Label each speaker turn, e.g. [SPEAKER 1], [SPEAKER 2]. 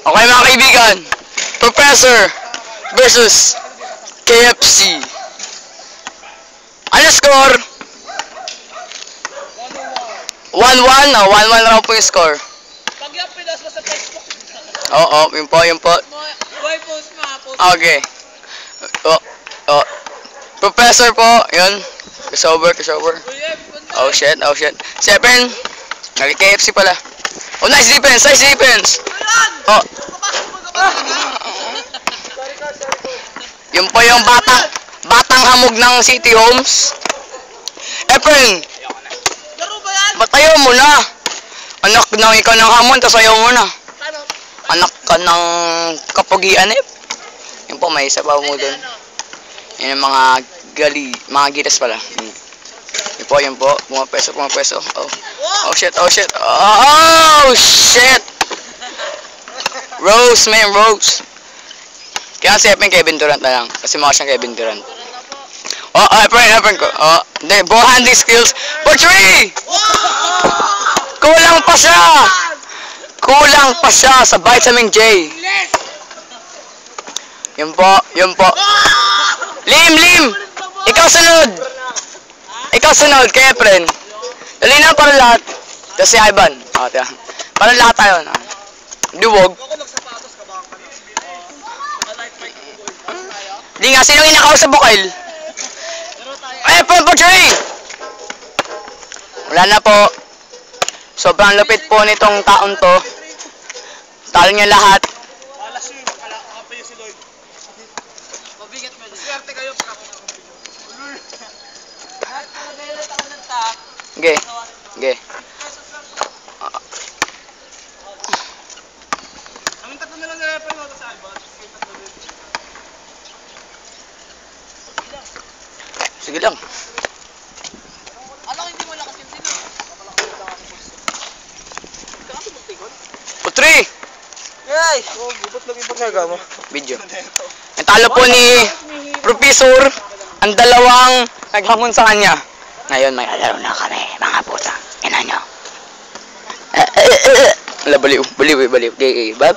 [SPEAKER 1] Okay mga kaibigan, Professor versus KFC. Ano score? 1-1? 1-1 raw po yung score.
[SPEAKER 2] Pag yung pinost mo sa Facebook.
[SPEAKER 1] Oo, yun po.
[SPEAKER 2] Boy, post mo.
[SPEAKER 1] Okay. Professor po, yun. Kasober. Oh shit. 7. Nag-KFC pala. Oh, nice defense. Oh. Yun po yung batang hamog ng City Homes. Efren, batayo mo na. Anak ng ikaw ng hamon, tas ayaw mo na. Anak ka ng kapugian eh. Yun po, may isa pa mo dun. Yan yung mga gitas pala. Yun po. Mga peso. Oh shit. Rose. Kaya si Kevin Durant na lang. Kasi mukha siyang Kevin Durant. Efren ko. Hindi, ball handling skills. For 3! Kulang pa siya sa Vitamin J. Yun po. Lim! Ikaw sunod, kaya Efren. Dali na para lahat. Tapos si Ivan. Para lahat tayo. Duwog. Di nga, sino inakaw sa bukal? Efren for 3! Wala na po. Sobrang lupit po nitong taon to. Talo niya lahat. Okay. Sige lang.
[SPEAKER 2] Alam, hindi mo lakas yung sino.
[SPEAKER 1] O 3!
[SPEAKER 2] Guys! Ba't lagi pagkaga mo?
[SPEAKER 1] Video. Natalo po ni Professor ang dalawang naghamon sa kanya. Ngayon may alaro na kami, mga puta. Ina nyo. Baliw. Okay, bye.